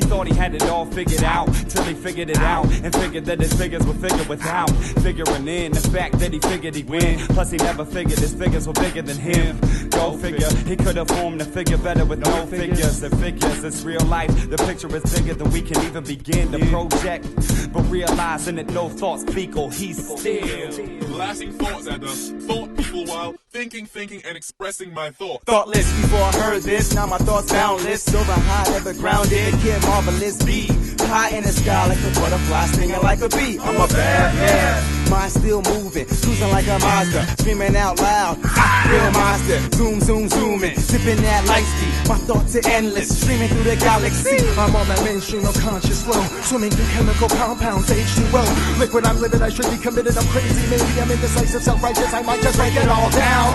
thought he had it all figured out, till he figured it out, and figured that his figures would figure without figuring in the fact that he figured he'd win. Plus he never figured his figures were bigger than him. Go figure, he could have formed a figure better with no figures. And figures, it's real life, the picture is bigger than we can even begin to project. But realizing that no thoughts fecal, he's still blasting thoughts at the thought people while thinking, and expressing my thoughts. Thoughtless before I heard this, now my thoughts boundless. Soaring high, never grounded, kid marvelous beat. High in the sky like a butterfly, stinging like a bee. I'm a bad man, mind still moving, cruising like a Mazda, screaming out loud. Real monster, zoom, zoom, zooming, sipping that light speed. My thoughts are endless, streaming through the galaxy. I'm on that mainstream, no conscious flow, swimming through chemical compounds, H2O. Liquid, I'm livid, I should be committed, I'm crazy. Maybe I'm indecisive, self-righteous, I might just break it all down.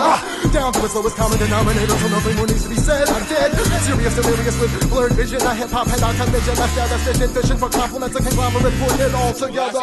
Down to its lowest common denominator, so nothing more needs to be said. I'm dead, serious, delirious with blurred vision. A hip-hop head on collision, left out efficient, fishing for compliments, a conglomerate, putting it all together.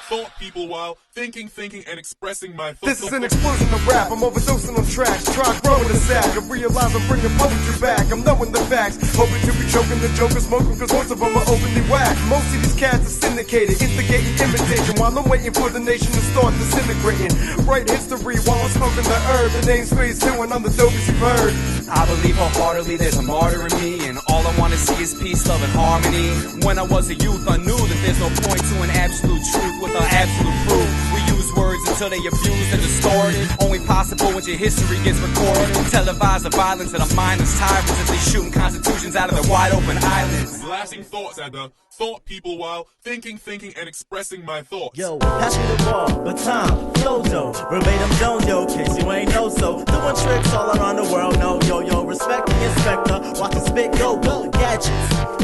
Thought people while thinking, and expressing my thoughts. This is an explosion of rap, I'm overdosing on tracks. Try growing a sack, I realize I'm bringing poetry back. I'm knowing the facts, hoping to be choking the joker, smoking, cause most of them are openly whack. Most of these cats are syndicated, instigating imitation, while I'm waiting for the nation to start disintegrating. Write history while I'm smoking the herb. The name's Space Hill and I'm the dopest you've heard. I believe wholeheartedly there's a martyr in me, and all I want to see is peace, love, and harmony. When I was a youth, I knew that there's no point to an absolute truth without absolute proof. We use words until they abused and distorted. Only possible when your history gets recorded. Televise the violence of the mindless tyrants as they shooting constitutions out of their wide open islands. Blasting thoughts at the thought people while thinking, and expressing my thoughts. Yo, pass me the ball, baton, flojo, verbatim don't yo, case you ain't know so. Doing tricks all around the world, no yo, respect the inspector, watch the spit go, gadgets,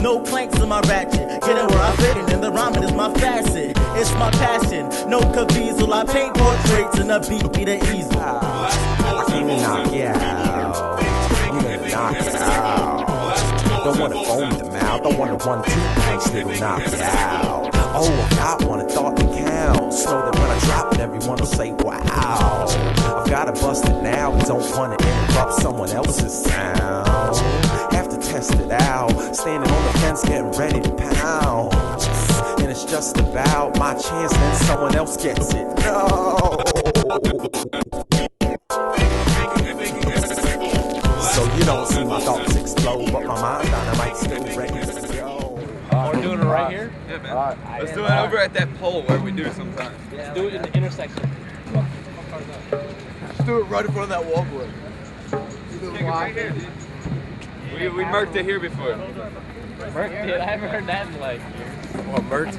no planks in my ratchet, get it where I fit it, and the rhyming is my facet, it's my passion, no caviezel, I paint portraits and a beat be the easel. Knock you out. Knock you out. Don't wanna foam the mouth, don't wanna 1-2 punch, they will knock you out. Oh, I got one, a thought that counts. So that when I drop it, everyone will say, wow. I've gotta bust it now, don't wanna interrupt someone else's sound. Have to test it out, standing on the fence, getting ready to pound. And it's just about my chance, then someone else gets it. No. So you don't see my thoughts explode, but my mind dynamite still ready to go. We're doing it right here? Yeah, man. Let's do it over at that pole where we do it sometimes. Let's do it in the intersection. Let's do it right in front of that walkway. Take it right here, dude. We murked it here before. Murked it? I haven't heard that in like years. What, murked?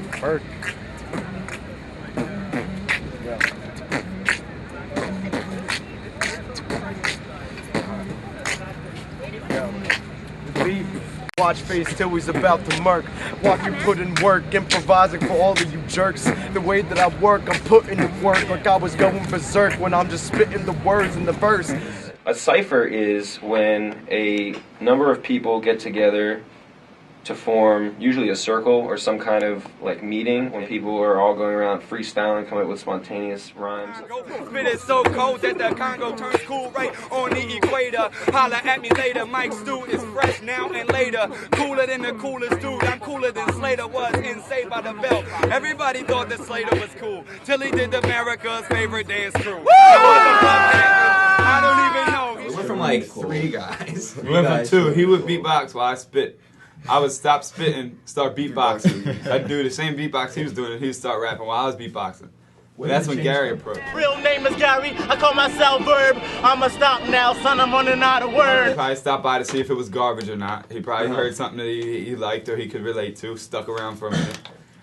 Watch face till he's about to murk. Watch you put in work, improvising for all of you jerks. The way that I work, I'm putting in work like I was going berserk when I'm just spitting the words in the verse. A cipher is when a number of people get together to form usually a circle or some kind of like meeting when people are all going around freestyling, coming up with spontaneous rhymes. Spit is so cold that the Congo turns cool right on the equator. Holla at me later, Mike Stewart is fresh now and later. Cooler than the coolest dude, I'm cooler than Slater was in Saved by the Bell. Everybody thought that Slater was cool, till he did America's favorite dance crew. I don't even know. We went from like 3 guys. We went from 2. He would beatbox while I spit. I would stop spitting, start beatboxing. I'd do the same beatbox he was doing, and he'd start rapping while I was beatboxing. And that's when Gary approached. Real name is Gary, I call myself Verb. I'ma stop now, son, I'm running out of words. He probably stopped by to see if it was garbage or not. He probably heard something that he liked or he could relate to, stuck around for a minute.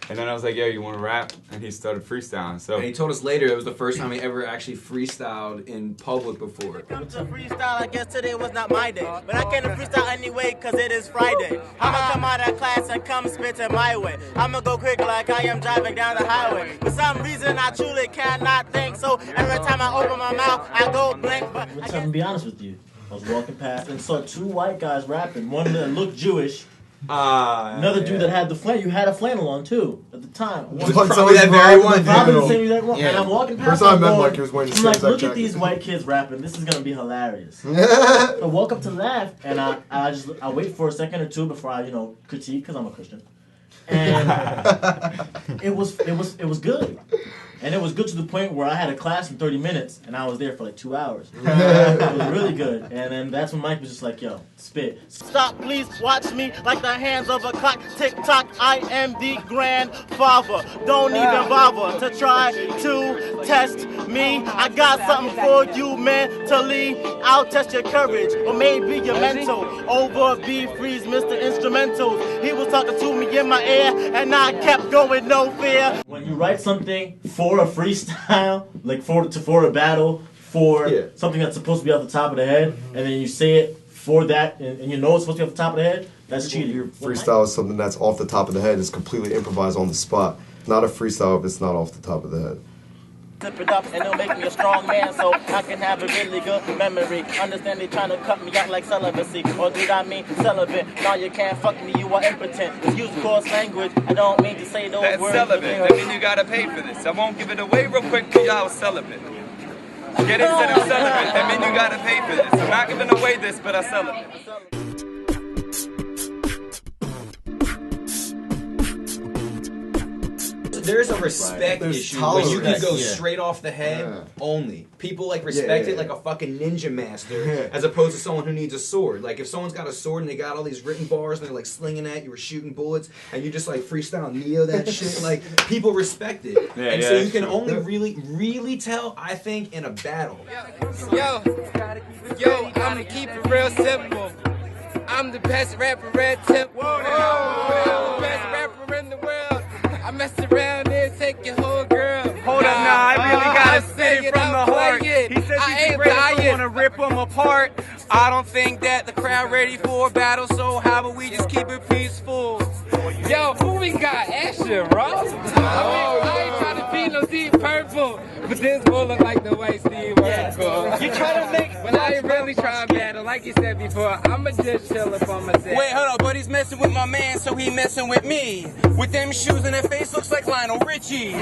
And then I was like, yo, you want to rap? And he started freestyling. So and he told us later it was the first time he ever actually freestyled in public before. Come to freestyle, I guess today was not my day. But I came to freestyle anyway, cause it is Friday. I'ma come out of class and come spit it my way. I'ma go quick like I am driving down the highway. For some reason, I truly cannot think. So every time I open my mouth, I go blank. But I'm gonna be honest with you. I was walking past and saw 2 white guys rapping. One of them looked Jewish. Another dude that had the flannel. You had a flannel on too at the time. Probably that very one. Probably the same exact one. And I'm walking past. First time I met him, like he was wearing the I'm same like, exact look at jacket. these white kids rapping. This is gonna be hilarious. So I walk up to laugh, and I wait for a second or two before I critique because I'm a Christian. And it was good. And it was good to the point where I had a class in 30 minutes, and I was there for like 2 hours. It was really good. And then that's when Mike was just like, yo, spit. Stop, please watch me like the hands of a clock. Tick-tock, I am the grandfather. Don't even bother to try to test me. I got something for you mentally. I'll test your courage, or maybe your mental. Over B-Freeze, Mr. Instrumentals. He was talking to me in my ear, and I kept going, no fear. When you write something for a freestyle, like for a battle, for something that's supposed to be off the top of the head, and then you say it for that, and you know it's supposed to be off the top of the head, that's cheating. Your freestyle is something that's off the top of the head. It's completely improvised on the spot. It's not a freestyle if it's not off the top of the head. Zip it up and it'll make me a strong man so I can have a really good memory. Understand they trying to cut me out like celibacy. Or did I mean celibate? No, you can't fuck me, you are impotent. Use coarse language, I don't mean to say those That's words. celibate. I mean, you gotta pay for this. I won't give it away real quick because y'all celibate. Get it said I'm celibate. I mean, you gotta pay for this. I'm not giving away this, but I celibate. There's a respect issue when you can go straight off the head only. People like respect it like a fucking ninja master as opposed to someone who needs a sword. Like if someone's got a sword and they got all these written bars and they're like slinging at you or shooting bullets and you just like freestyle Neo that shit, like people respect it. And so you can only really tell, I think, in a battle. Yo, I'ma keep it real simple. I'm the best rapper red tip. I'm the best rapper in the world. I mess around and take your whole girl. Hold up, nah, I really gotta say it from the heart. He says he's ready, so wanna rip him apart. I don't think that the crowd ready for a battle, so how about we just keep it peaceful? Yo, who we got? Action, bro. I ain't trying to be no deep purple, but this will look like the white Steve Urkel. You try to make, but I ain't really trying to battle. Like you said before, I'ma just chill up on myself. Wait, hold up, but he's messing with my man, so he messing with me. With them shoes and that face looks like Lionel Richie.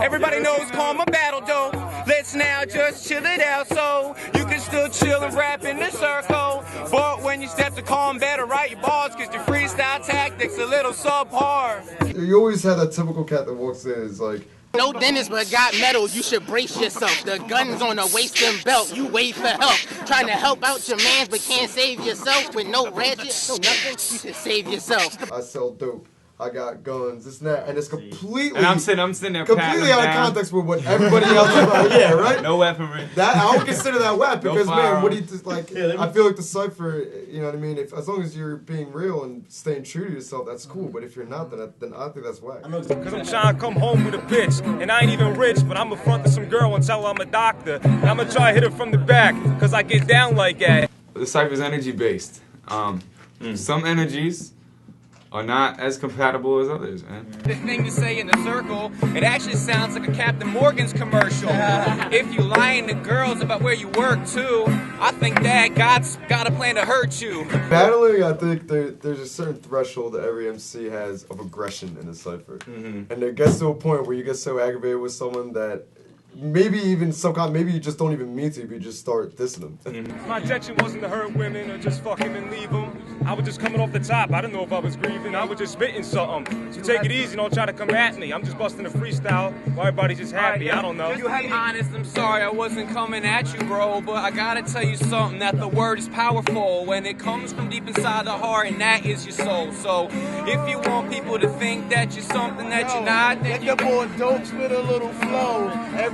Everybody knows calm a battle though. Let's now just chill it out so you can still chill and rap in the circle. But when you step to combat or write your bars, cause your freestyle tactics a little subpar. You always have that typical cat that walks in is like, no dentist but got metal, you should brace yourself. The gun's on the waist and belt, you wait for help. Trying to help out your mans but can't save yourself. With no ratchet, no nothing, you should save yourself. I sell dope. I got guns, this and that, and it's completely. And I'm sitting there completely out of context with what everybody else is about. Yeah, right. No weaponry. That I don't consider that whack because man, what do you just like? Yeah, I feel like the cipher. You know what I mean? If as long as you're being real and staying true to yourself, that's cool. But if you're not, then I think that's whack. Cause I'm trying to come home with a bitch, and I ain't even rich, but I'ma front to some girl and tell her I'm a doctor. And I'ma try to hit her from the back, cause I get down like that. The cipher's energy based. Some energies are not as compatible as others, man. The thing to say in the circle, it actually sounds like a Captain Morgan's commercial. If you lying to girls about where you work too, I think that God's got a plan to hurt you. Battling, I think there's a certain threshold that every MC has of aggression in the cipher. And it gets to a point where you get so aggravated with someone that maybe even maybe you just don't even mean to, but you just start dissing them. My intention wasn't to hurt women or just fuck him and leave them. I was just coming off the top. I didn't know if I was grieving. I was just spitting something. So take it easy, don't try to come at me. I'm just busting a freestyle while everybody's just happy. I don't know. To be honest, I'm sorry I wasn't coming at you, bro, but I gotta tell you something, that the word is powerful when it comes from deep inside the heart, and that is your soul. So if you want people to think that you're something that you're not, then your boy Dope spit a little flow.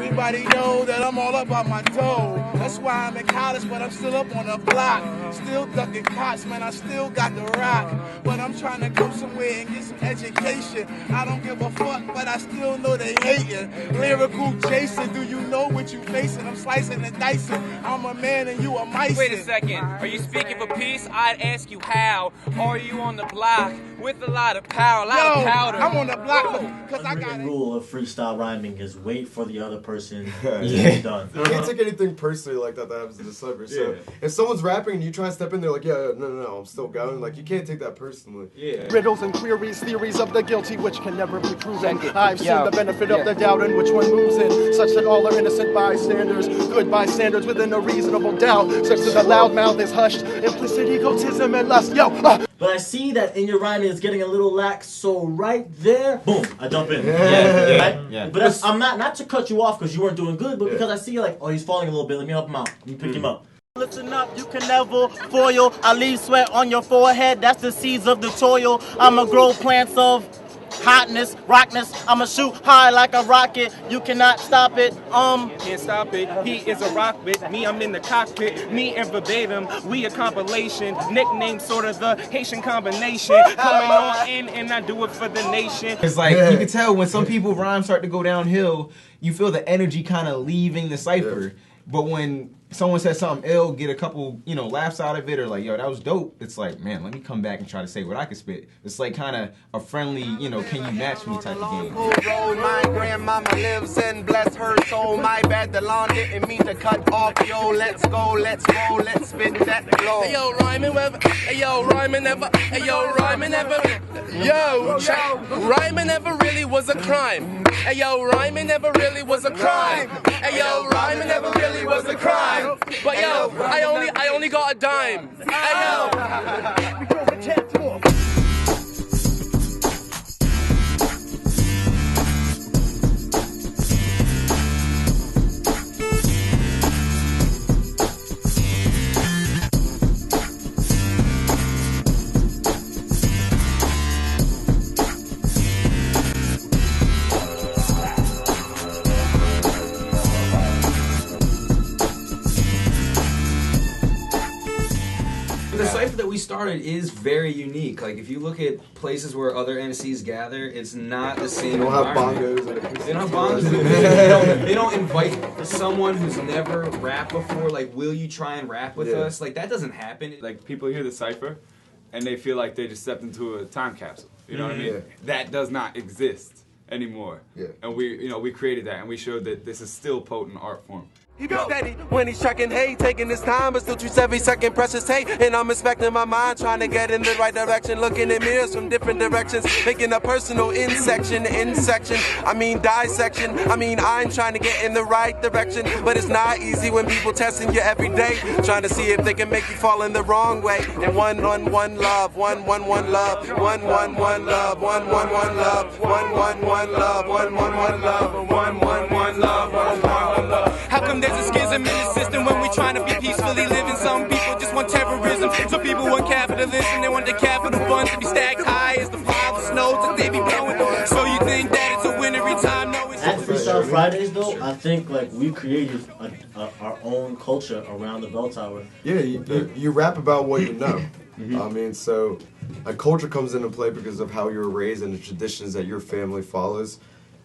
Everybody know that I'm all up on my dough. That's why I'm in college, but I'm still up on the block. Still ducking cops, man, I still got the rock. But I'm trying to go somewhere and get some education. I don't give a fuck, but I still know they hating. Lyrical Jason, do you know what you facing? I'm slicing and dicing. I'm a man and you a mice. Wait a second, are you speaking for peace? I'd ask you how. Are you on the block with a lot of power, a lot of powder? I'm on the block because I got The rule of freestyle rhyming is wait for the other person to Yeah. get done. You can't take anything personally like that happens in DaCypher. So if someone's rapping and you try to step in there like, yeah, no, I'm still going. Like, you can't take that personally. Riddles and queries, theories of the guilty which can never be proven. I've seen the benefit of the doubt and which one moves in, such that all are innocent bystanders, good bystanders within a reasonable doubt, such that the loud mouth is hushed, implicit egotism and lust. But I see that in your rhyming it's getting a little lax, so right there, boom, I jump in. Yeah. But I'm not to cut you off because you weren't doing good, but because I see like, oh, he's falling a little bit, let me help him out. Let me pick him up. Listen up, you can never foil. I leave sweat on your forehead, that's the seeds of the toil. I'ma grow plants of hotness, rockness. I'ma shoot high like a rocket. You cannot stop it. Can't stop it. He is a rock bit. Me, I'm in the cockpit. Me and verbatim. We a compilation. Nickname sort of the Haitian combination. Coming on in and I do it for the nation. It's like you can tell when some people rhymes start to go downhill, you feel the energy kind of leaving the cipher. But when someone says something ill, get a couple, laughs out of it, or like, yo, that was dope. It's like, man, let me come back and try to say what I can spit. It's like kind of a friendly, can you match me type of game. My grandmama lives and bless her soul. My bad, the lawn didn't mean to cut off. Yo, let's go, let's spit that flow. Hey, yo, rhyming ever. Hey, yo, rhyming ever. Hey, yo, rhyming ever. Yo, rhyming never really was a crime. Hey, yo, rhyming never really was a crime. Hey, yo, rhyming never really was a crime. But yo, I only got a dime. Hey, yo. The cipher that we started is very unique. Like, if you look at places where other emcees gather, it's not the same. They don't have environment. bongos. They don't have bongos. They don't invite someone who's never rapped before. Like, will you try and rap with us? Like, that doesn't happen. Like, people hear the cipher, and they feel like they just stepped into a time capsule. You know what I mean? Yeah. That does not exist anymore. Yeah. And we created that, and we showed that this is still potent art form. He be steady when he's checking, hey, taking his time, but still treats every second precious, hey. And I'm inspecting my mind, trying to get in the right direction, looking at mirrors from different directions, making a personal dissection. I mean, I'm trying to get in the right direction, but it's not easy when people testing you every day, trying to see if they can make you fall in the wrong way. And one love, one love, one love, one love, one love, one love, one love. How come there's a schism in the system when we trying to be peacefully living? Some people just want terrorism. Some people want capitalism. They want the capital funds to be stacked high as the piles of snow that they be blowing. So you think that it's a win every time? No, it's At Freestyle Fridays, though, I think like we created our own culture around the bell tower. Yeah, you rap about what you know. I mean, so a culture comes into play because of how you were raised and the traditions that your family follows.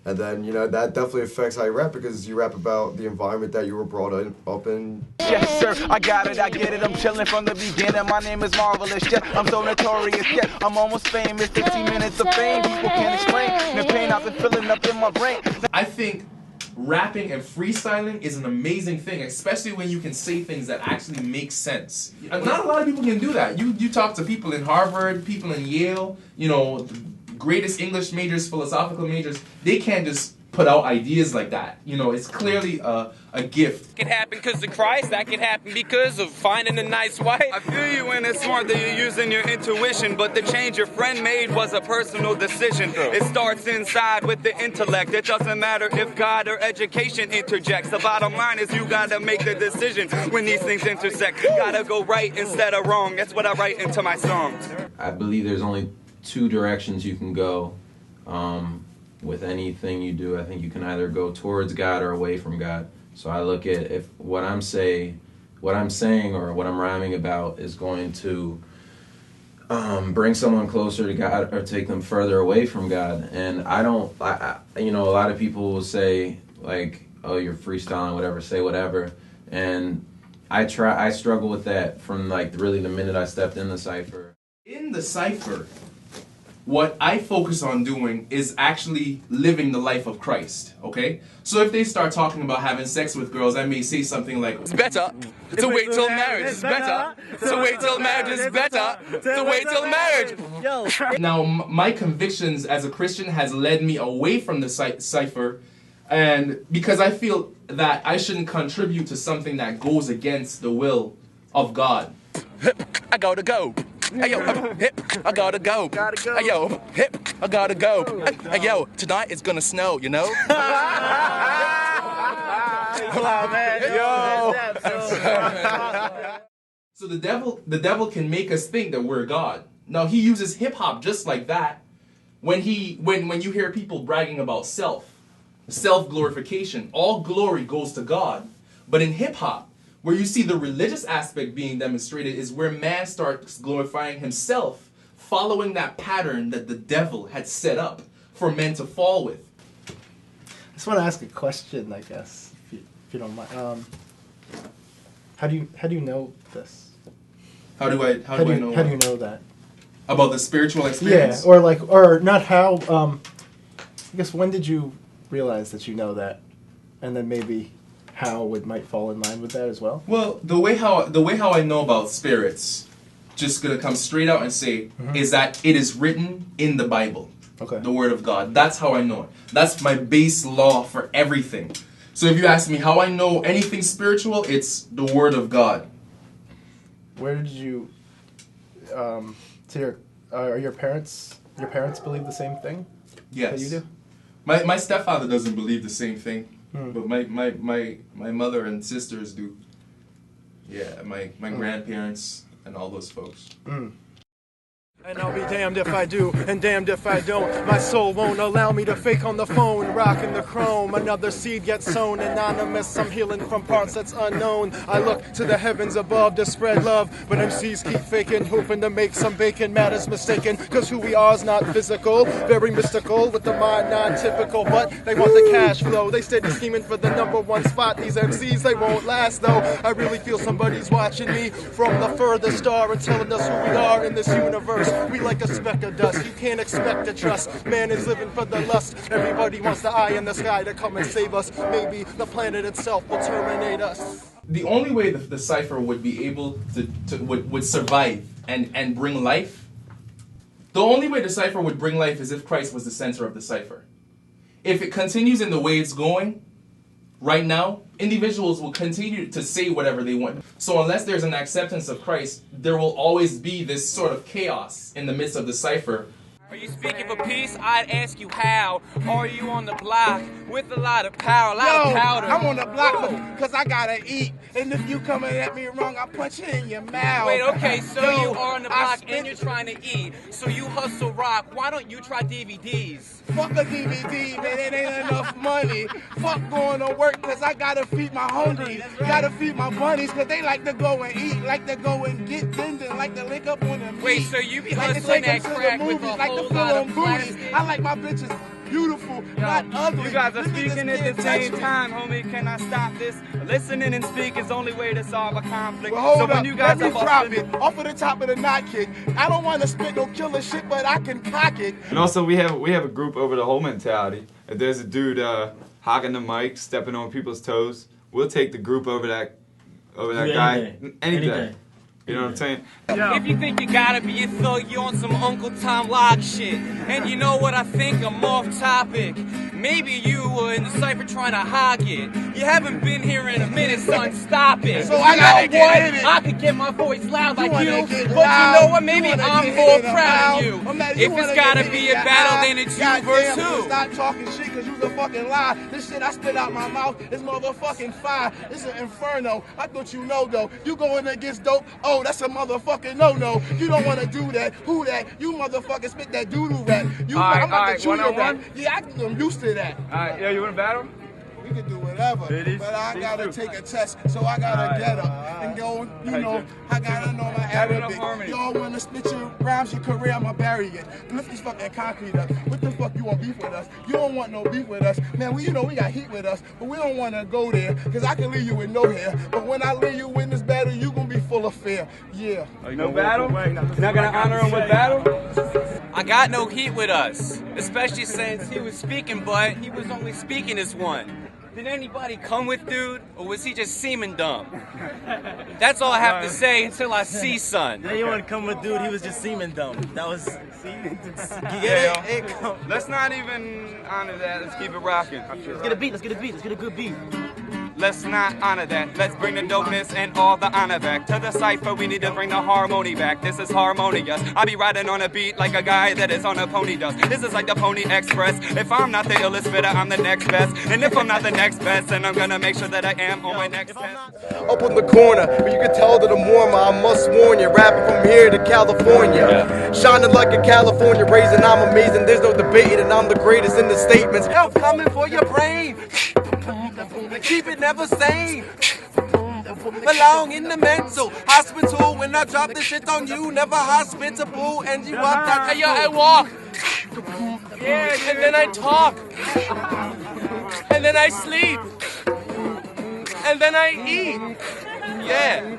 And then, that definitely affects how you rap because you rap about the environment that you were brought up in. Yes, sir, I got it, I'm chilling from the beginning, my name is Marvelous, yeah, I'm so notorious, yeah, I'm almost famous, 15 minutes of fame, people can't explain, the pain I've been filling up in my brain. I think rapping and freestyling is an amazing thing, especially when you can say things that actually make sense. Not a lot of people can do that. You talk to people in Harvard, people in Yale, greatest English majors, philosophical majors, they can't just put out ideas like that. It's clearly a gift. That can happen because of Christ. That can happen because of finding a nice wife. I feel you when it's smart that you're using your intuition, but the change your friend made was a personal decision. It starts inside with the intellect. It doesn't matter if God or education interjects. The bottom line is you gotta make the decision when these things intersect. Gotta go right instead of wrong. That's what I write into my songs. I believe there's only two directions you can go. with anything you do, I think you can either go towards God or away from God. So I look at if what I'm saying or what I'm rhyming about is going to bring someone closer to God or take them further away from God. And I you know, a lot of people will say like, oh, you're freestyling, whatever, say whatever. And I struggle with that from like really the minute I stepped in the cipher. In the cipher, what I focus on doing is actually living the life of Christ, okay? So if they start talking about having sex with girls, I may say something like, it's better to wait till marriage, it's better to wait till marriage, it's better to wait till marriage. Now, my convictions as a Christian has led me away from the cipher, and because I feel that I shouldn't contribute to something that goes against the will of God. I gotta go. Hey yo, hip, I gotta go. Hey yo, hip, I gotta go. Hey yo, tonight it's gonna snow, you know? So the devil can make us think that we're God. Now he uses hip hop just like that. When you hear people bragging about self-glorification, all glory goes to God. But in hip hop, where you see the religious aspect being demonstrated is where man starts glorifying himself, following that pattern that the devil had set up for men to fall with. I just want to ask a question, I guess, if you don't mind. How do you know this? How do I know that? About the spiritual experience? Yeah, or not how. I guess when did you realize that you know that, and then maybe how it might fall in line with that as well? Well, the way how I know about spirits, just gonna come straight out and say, is that it is written in the Bible, the Word of God. That's how I know it. That's my base law for everything. So if you ask me how I know anything spiritual, it's the Word of God. Where did you? Are your parents believe the same thing? Yes. That you do? My stepfather doesn't believe the same thing. But my mother and sisters do. Yeah, my grandparents and all those folks. And I'll be damned if I do, and damned if I don't. My soul won't allow me to fake on the phone, rocking the chrome. Another seed gets sown, anonymous. I'm healing from parts that's unknown. I look to the heavens above to spread love, but MCs keep faking, hoping to make some bacon. Matter's mistaken, cause who we are is not physical. Very mystical, with the mind non-typical, but they want the cash flow. They steady scheming for the #1 spot. These MCs, they won't last though. I really feel somebody's watching me from the furthest star and telling us who we are in this universe. We like a speck of dust, you can't expect to trust. Man is living for the lust. Everybody wants the eye in the sky to come and save us. Maybe the planet itself will terminate us. The only way that the cipher would be able would survive and bring life, the only way the cipher would bring life is if Christ was the center of the cipher. If it continues in the way it's going right now, individuals will continue to say whatever they want. So unless there's an acceptance of Christ, there will always be this sort of chaos in the midst of the cipher. Are you speaking for peace? I'd ask you how. Are you on the block with a lot of power, a lot of powder? I'm on the block because I gotta eat. And if you coming at me wrong, I'll punch you in your mouth. Wait, okay, so you are on the block and you're trying to eat. So you hustle rock. Why don't you try DVDs? Fuck a DVD, man. It ain't enough money. Fuck going to work because I gotta feed my homies. Gotta feed my bunnies because they like to go and eat, like to go and get bending, like to lick up on them. Wait, so you be hustling that crack with a whole lot of plastic? I like my bitches beautiful, not ugly. You guys are speaking at the same time, homie. Can I stop this? Listening and speak is the only way to solve a conflict. Well, hold so up. when you guys Let me drop it off of the top of the knot kick. I don't want to spit no killer shit, but I can cock it. And also, we have a group over the whole mentality. If there's a dude hogging the mic, stepping on people's toes, we'll take the group over that guy any day. You know what I'm saying? If you think you gotta be a thug, you're on some Uncle Tom Locke shit. And you know what I think? I'm off topic. Maybe you were in the cipher trying to hog it. You haven't been here in a minute, son. Stop it. So I gotta get it. I could get my voice loud like you, but you loud. know what? Maybe You wanna I'm get more it proud of loud. you. You If it's wanna gotta get be it a battle, loud. then it's you Goddamn, versus who? Stop talking shit because you's a fucking lie. This shit I spit out my mouth is motherfucking fire. It's an inferno. I thought you know though. You going against dope? Oh, that's a motherfucking no-no. You don't want to do that. Who that? You motherfucking spit that doodoo rap. I'm about to chew your rap. Yeah, I'm used to that. Alright, yo, you wanna battle? We can do whatever, but I gotta take a test, so I gotta get up and go. You know, I gotta know my Arabic. Y'all wanna spit your rhymes, your career, I'ma bury it. Lift this fucking concrete up. What the fuck you want beef with us? You don't want no beef with us, man. We got heat with us, but we don't wanna go there, cause I can leave you with no hair. But when I leave you in this battle, you gonna be full of fear. Yeah. No battle? You're not gonna honor him with battle? I got no heat with us, especially since he was speaking, but he was only speaking as one. Did anybody come with dude, or was he just seeming dumb? That's all I have to say until I see son. Now you want to come with dude, he was just seeming dumb. That was, Let's not even honor that, let's keep it rocking. Let's get a beat, let's get a good beat. Let's not honor that. Let's bring the dopeness and all the honor back. To the cipher, we need to bring the harmony back. This is harmonious. I be riding on a beat like a guy that is on a pony does. This is like the Pony Express. If I'm not the illest fitter, I'm the next best. And if I'm not the next best, then I'm gonna make sure that I am on my next test. Up on the corner, but you can tell that I'm warmer. I must warn you, rapping from here to California. Shining like a California raisin, I'm amazing. There's no debating, and I'm the greatest in the statements. Help coming for your brain. Keep it never sane. Belong in the mental hospital. When I drop this shit on you, never hospitable. And you walk that. Hey, yo, I walk. Yeah, and then I talk. And then I sleep. And then I eat. Yeah.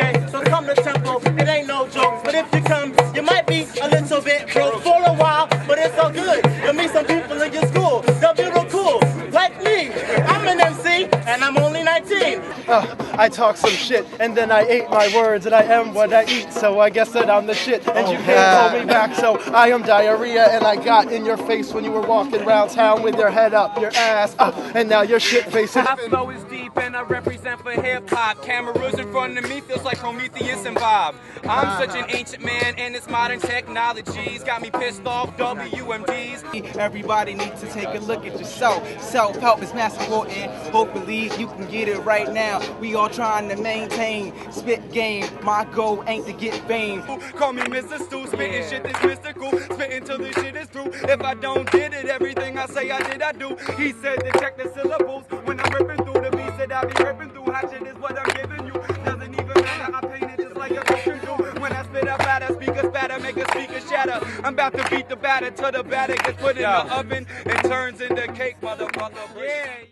Hey, so come to tempo, it ain't no joke. But if you come, you might be a little bit broke for a while, but it's all good. You'll meet some people in your school, they'll be real cool, like me. I'm an MC, and I'm only 19. I talk some shit, and then I ate my words, and I am what I eat, so I guess that I'm the shit, and you can't hold me back, so I am diarrhea, and I got in your face when you were walking around town with your head up, your ass up, and now your shit face is... My flow is deep, and I represent for hip-hop. Cameras in front of me feels like Prometheus and Bob. I'm such an ancient man, and it's modern technologies got me pissed off, WMDs. Everybody needs to take a look at yourself. Self-help is mass important. Hopefully you can get it right now. We all trying to maintain spit game. My goal ain't to get fame. Call me Mr. Stu, spitting shit that's mystical. Spitting till the shit is through. If I don't did it, everything I say I did, I do. He said to check the syllables. When I'm ripping through the beat, said I be ripping through. Hot shit is what I'm giving you. Doesn't even matter, I paint it just like a picture do. When I spit up batter, speakers batter, make a speaker shatter. I'm about to beat the batter till the batter gets put in the oven and turns into cake, motherfucker. Yeah.